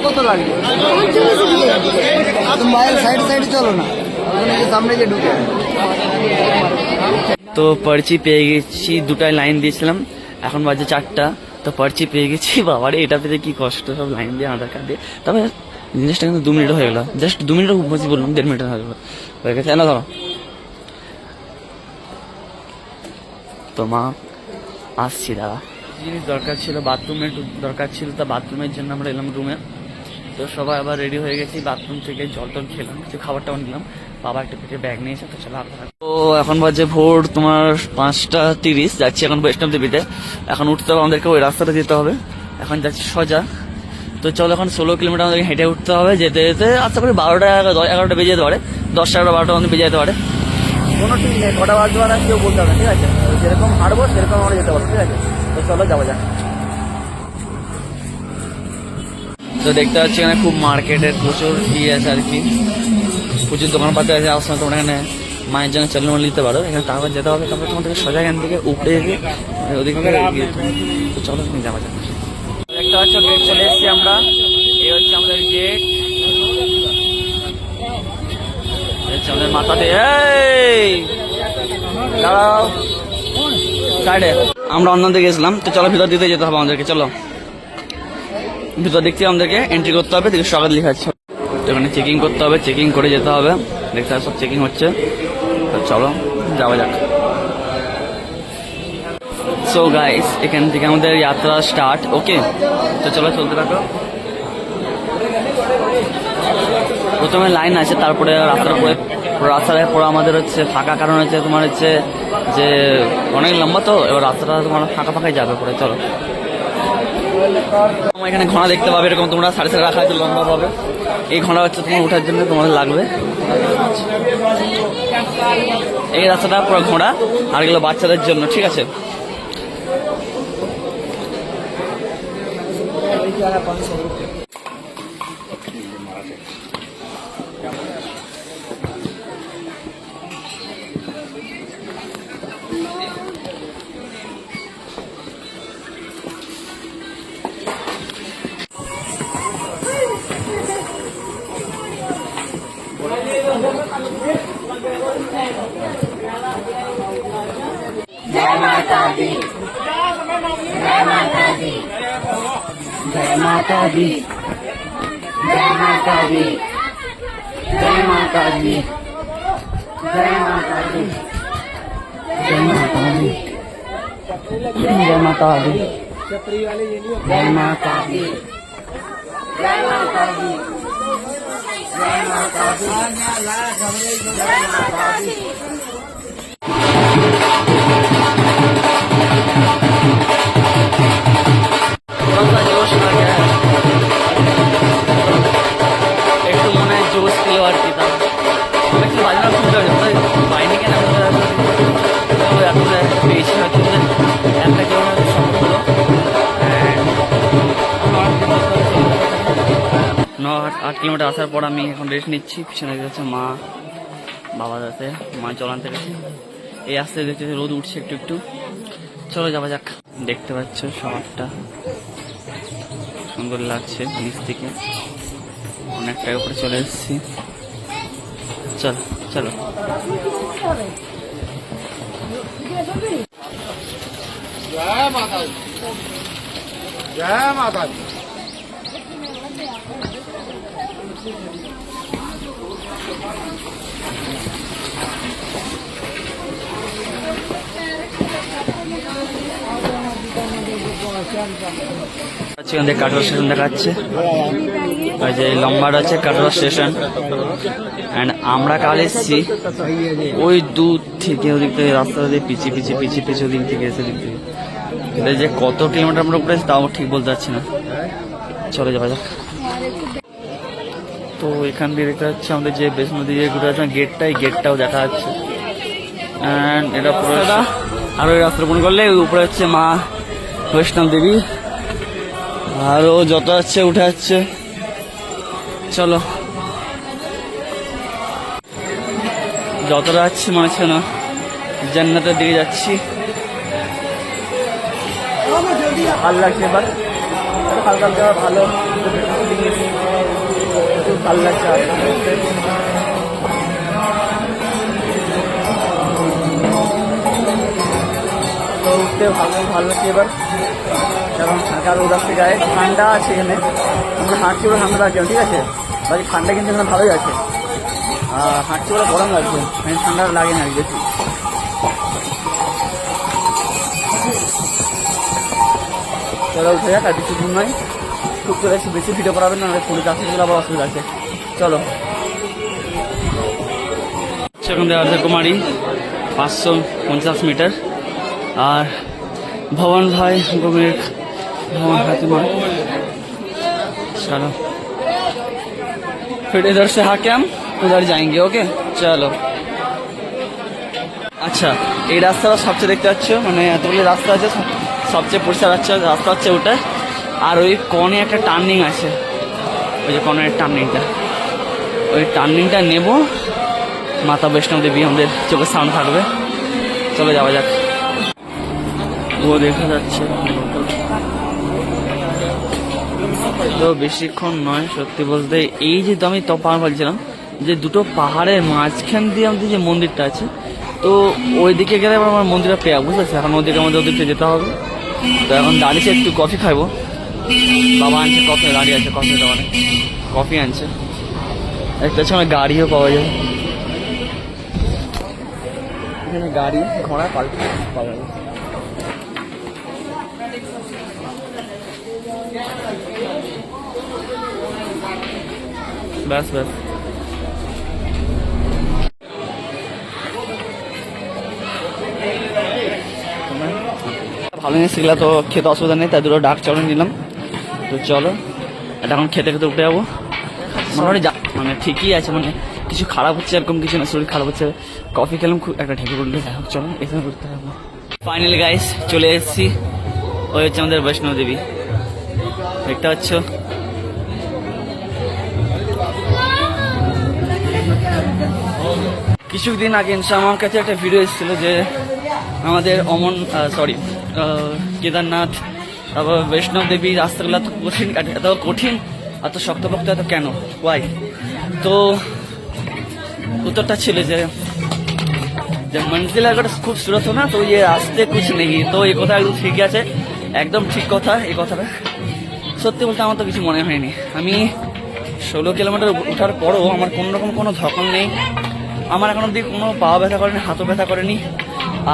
কত লাগবে? সাইড সাইডে চলো না, সামনে গিয়ে ঢুকে। তো পার্চি পেয়ে গেছি, দুটাই লাইন দিয়েছিলাম, এখন বাজে 4টা। তো পার্চি পেয়ে গেছি। বাবারে এটা পেতে কি কষ্ট, সব লাইন দিয়ে আধার কার্ড দিয়ে। তবে জিনিসটা কিন্তু 2 মিনিট হয়ে গেল, জাস্ট 2 মিনিট বেশি বললাম, 1.5 মিনিট হয়ে গেছে না ধরো। তো মা আসছি দাদা, জিনিস দরকার ছিল, বাথরুমের দরকার ছিল, তা বাথরুমের জন্য আমরা এলাম রুমে। তো সবাই আবার রেডি হয়ে গেছি, বাথরুম থেকে জল টল খেলাম, কিছু খাবার টাবার নিলাম, বাবা একটা পেটে ব্যাগ নিয়েছে। তো চলো তো এখন বাজে ভোর তোমার 5টা 30, যাচ্ছি এখন বৈষ্ণব দেবীতে। এখন উঠতে হবে আমাদেরকে, ওই রাস্তাটা যেতে হবে, এখন যাচ্ছি সোজা। তো চলো এখন 16 কিলোমিটার আমাদেরকে হেঁটে উঠতে হবে, যেতে যেতে আশা করি 12টা 11টা বেজে যেতে পারে, 10টা 12টা মধ্যে বেজে যেতে পারে, কোনো ঠিক নেই, কটা বাজবে না কেউ বলতে হবে, ঠিক আছে? যেরকম হাঁটবো সেরকম আমরা যেতে পারবো, ঠিক আছে? তো চলো যাওয়া যাক। তো দেখতে পাচ্ছি এখানে খুব মার্কেটের প্রচুর ইয়ে আছে আর কি, প্রচুর দোকানপাতি আছে। আসলে তোমরা এখানে মায়ের জন্য চাল নিতে পারো, এখানে তারপর যেতে হবে, তারপর তোমাদেরকে সোজা এখান থেকে উপরে গিয়ে ওদিকে। তো চলো তুমি যাওয়া যাক। দেখতে পাচ্ছ গেট চলে এসেছি আমরা, এই হচ্ছে আমাদের গেট, আমাদের মাথা দিয়ে দাঁড়াও সাইডে। আমরা অন্যদিকে গেছিলাম, তো চলো ভিতর দিতে যেতে হবে আমাদেরকে, চলো ভিতর দেখছি আমাদেরকে এন্ট্রি করতে হবে, দেখি সকাল লেখা আছে, ওখানে চেকিং করতে হবে, চেকিং করে যেতে হবে, দেখতে হবে সব চেকিং হচ্ছে। তো চলো যাওয়া যাক। সো গাইস, এখান থেকে আমাদের যাত্রা স্টার্ট, ওকে? তো চলো চলতে থাকো। প্রথমে লাইন আছে, তারপরে রাস্তার পরে আমাদের হচ্ছে ফাঁকা, কারণ হচ্ছে তোমার হচ্ছে যে অনেক লম্বা, তো এবার রাস্তাটা তোমার ফাঁকা ফাঁকাই যাবে পরে। চলো তোমার এখানে ঘোড়া দেখতে পাবে, এরকম তোমরা সাড়ে সাড়ে রাখা আছে লম্বা পাবে। এই ঘোড়া হচ্ছে তোমার ওঠার জন্য তোমাদের লাগবে। এই রাস্তাটা পুরো ঘোড়া, আর এগুলো বাচ্চাদের জন্য, ঠিক আছে? जय माता दी, जय माता दी, जय माता दी, जय माता दी, जय माता दी, जय माता दी, जय माता दी, जय माता दी, जय माता दी, जय माता दी, जय माता दी। একটু মনে হয় জোশ ছিল আর কি, তার একটু বাজনা শুনতে হবে বাইরে কেন পেয়েছি হয়তো একটা কেমন সম্ভব হলো। 9-8 কিলোমিটার আসার পর আমি এখন রেস্ট নিচ্ছি, পিছনে যাচ্ছে মা বাবা যাতে, মা জল আনতে গেছে। এই আস্তে দেখতে রোদ উঠছে একটু একটু, চলো যাওয়া যাক। দেখতে পাচ্ছ শহরটা সুন্দর লাগছে নিচ থেকে, অনেকটাই উপরে চলে এসেছি। চলো চলো। জয় মাতা, জয় মাতা। কাটোয়া স্টেশন দেখাচ্ছে, ওই যে লম্বাটা হচ্ছে কাটোয়া স্টেশন। অ্যান্ড আমরা কাল এসেছি ওই দূর থেকে, ওদিক থেকে রাস্তা দিয়ে পিছিয়ে পিছিয়ে পিছিয়ে পিছিয়ে ওদিক থেকে এসে দিক থেকে, এটা যে কত কিলোমিটার আমরা উপরে তাও ঠিক বলতে পারছি না। চলে যাওয়া যাক। তো এখান দিয়ে দেখা যাচ্ছে আমাদের যে বৈষ্ণব দেবী ঘুরে আছে গেটটাও দেখা যাচ্ছে। অ্যান্ড এটা পুরো আর ওই রাস্তা মনে করলে উপরে হচ্ছে মা বৈষ্ণব দেবী, আরও যত আছে উঠে যাচ্ছে। চলো যতটা যাচ্ছি মনে হচ্ছে না জান্নাতের দিকে যাচ্ছি। ভালো লাগছে এবার, হালকা হালকা ভালো ভালো লাগছে। তো উঠতে ভালো লাগছে এবার, কারণ হালকা রোদ আসতে গায়ে, ঠান্ডা আছে এখানে, আমরা হাঁটছি বলে ঠান্ডা লাগছে ঠিক আছে, বাকি ঠান্ডা কিন্তু এখানে ভালোই আছে। হাঁটছি বলে গরম লাগছে, ঠান্ডা লাগে না বেশি। চলো উঠে যাক, আর বেশি দূর নয়, খুব চলে এসে বেশি ভিডিও করাবেন না, ফোনে চাষে গেলে আবার অসুবিধা আছে। চলো সেখান থেকে আছে কুমারী 550 মিটার, আর भवन भाई गोविंद भवन फातिमा। चलो फिर इधर से आके हम उधर जाएंगे। ओके चलो। আচ্ছা এই রাস্তাটা সবচেয়ে দেখতে পাচ্ছ, মানে এতগুলো রাস্তা আছে, সবচেয়ে পরিষ্কার রাস্তা হচ্ছে ওটা। আর ওই কর্নে একটা টার্নিং আছে, ওই যে কর্নের টার্নিংটা, ওই টার্নিংটা নেব, মাতা বৈষ্ণব দেবী আমাদের চোখের সামনে থাকবে। চলে যাওয়া যাক। ও দেখা যাচ্ছে তো বেশিক্ষণ নয় সত্যি বলতে। এই যে আমি পাহাড় বলছিলাম যে দুটো পাহাড়ের মাঝখান দিয়ে আমাদের যে মন্দিরটা আছে, তো ওইদিকে গেলে আমার মন্দিরটা পেয়ে বুঝতে পারছি। এখন ওদিকে আমাদের ওদিকে যেতে হবে। তো এখন দাঁড়িয়েছে, একটু কফি খাইবো। বাবা আনছে কফি, গাড়ি আছে কফি দোকানে, কফি আনছে। একটা সময় গাড়িও পাওয়া যায় এখানে, গাড়ি ঘোড়া পাল্টে পাওয়া যায়। बस बस ভালো জিনিস শিখলা তো খেতে অসুবিধা নেই, তাই দুটো ডাক চাউমিন নিলাম। তো চলো এটা এখন খেতে খেতে উঠে যাবো। মোটামুটি মানে ঠিকই আছে, মানে কিছু খারাপ হচ্ছে এরকম কিছু না, শরীর খারাপ হচ্ছে। কফি খেলাম, খুব একটা ঠেকে পড়লে যাই হোক, চলো এখানে করতে হবে। ফাইনালি গাইস চলে এসেছি, ওই হচ্ছে আমাদের বৈষ্ণব দেবী, দেখতে পাচ্ছ। কিছুদিন আগে আমার কাছে একটা ভিডিও এসেছিল যে আমাদের কেদারনাথ, তারপর বৈষ্ণব দেবী রাস্তাগুলো এত কঠিন, এত শক্তপোক্ত, এত কেন, ওয়াই? তো উত্তরটা ছিল যে मंजिल अगर खूबसूरत हो ना तो ये रास्ते कुछ नहीं। तो এই কথা একদম ঠিকই আছে, একদম ঠিক কথা। এই কথাটা সত্যি বলতে আমার তো কিছু মনে হয়নি। আমি 16 কিলোমিটার ওঠার পরও আমার কোনো রকম কোনো ধকল নেই, আমার এখন অব্দি কোনো পা ব্যথা করেনি, হাতও ব্যথা করেনি।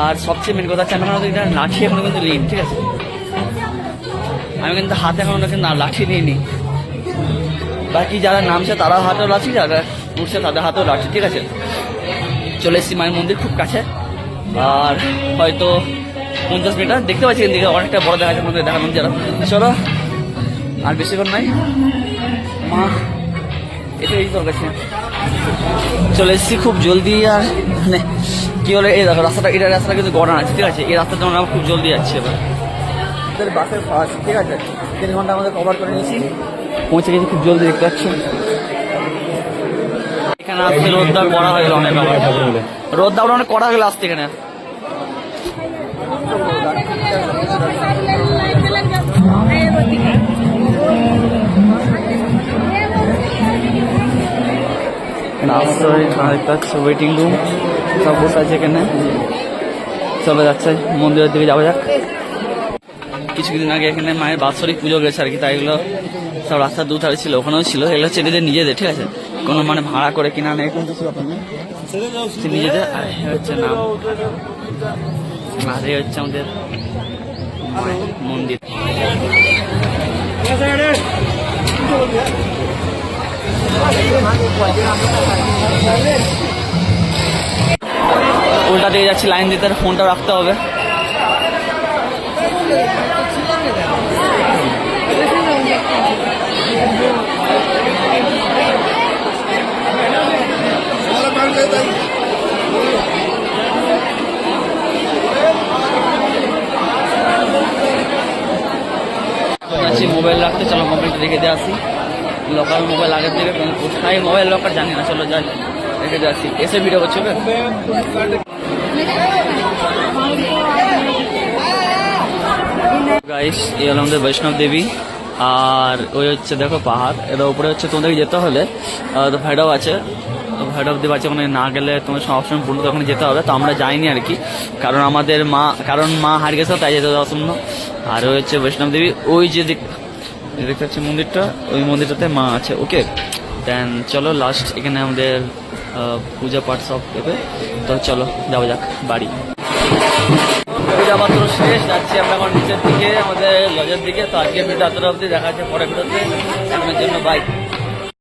আর সবচেয়ে মেন কথা হচ্ছে আমি এখন লাঠি এখনো কিন্তু নিই, ঠিক আছে? আমি কিন্তু হাতে এখনো কিন্তু লাঠি নিইনি। বাকি যারা নামছে তারা হাতেও লাঠি, যারা উঠছে তাদের হাতেও লাঠি, ঠিক আছে? চলে এসেছি মায়ের মন্দির খুব কাছে, আর হয়তো 50 মিটার দেখতে পাচ্ছি এদিকে অনেকটা বড় দেখা যাচ্ছে মন্দির দেখানো যারা। চলো আর বেশিক্ষণ নাই, মা এটাই তোর কাছে চলে এসেছি খুব জলদি। আর মানে কি বলে, এই দেখো রাস্তাটা, এটা রাস্তাটা কিন্তু গড়ান আছে, ঠিক আছে? এই রাস্তাটা আমরা খুব জলদি যাচ্ছি এবার। বাসের ফার্স্ট, ঠিক আছে? 3 ঘন্টা আমাদের কভার করে নিয়েছি, পৌঁছে গেছি খুব জলদি, দেখতে পাচ্ছ। এখানে আসতে রোদটা করা হয়ে গেল অনেক, রোদটা অনেক করা হয়ে গেল আসতে এখানে। ওয়েটিং রুম সব বসে আছে এখানে, চলে যাচ্ছে মন্দিরের দিকে যাওয়া যাক। কিছুদিন আগে এখানে মায়ের বাৎসরিক পুজো গেছে আর কি, তাই এগুলো সব রাস্তার দুধারে ছিল, ওখানেও ছিল। এগুলো হচ্ছে এদের নিজেদের, ঠিক আছে? কোনো মানে ভাড়া করে কিনা নেই, কিন্তু নিজেদের। আর হচ্ছে নাম, আর এই হচ্ছে আমাদের মন্দির। উল্টা দিয়ে যাচ্ছি, লাইন দিতে ফোনটা রাখতে হবে। মোবাইল রাখতে, চলো মোবাইলটা রেখে দিয়ে আসি। লোকাল মোবাইল আগের থেকে কোথায় মোবাইল লকার জানি না, চলো যাই। রেখে যাচ্ছি, এসে ভিডিও করছো না? গাইস, এই হলো আমাদের বৈষ্ণব দেবী, আর ওই হচ্ছে দেখো পাহাড়, এর উপরে হচ্ছে তোমাদেরকে যেতে হলে ভৈরব আছে, ভৈরব দেব আছে, ওখানে না গেলে তোমার সবসময় বললো ওখানে যেতে হবে। তো আমরা যাইনি আর কি, কারণ আমাদের মা হারিয়ে গেছে, তাই যেতে দেওয়া শূন্য। আর ওই হচ্ছে বৈষ্ণব দেবী, ওই যে দেখতে পাচ্ছি মন্দিরটা, ওই মন্দিরটাতে মা আছে। ওকে, দেন চলো লাস্ট এখানে আমাদের পূজা পাঠ সব দেবে। তো চলো যাওয়া যাক বাড়ি। পূজা পাত্র শেষ, যাচ্ছি আমরা এখন নিচের দিকে আমাদের লজের দিকে। তো আজকে ভিডিও এতটা অবধি, দেখা যাচ্ছে পরে ভিডিওতে, এখনের জন্য বাই।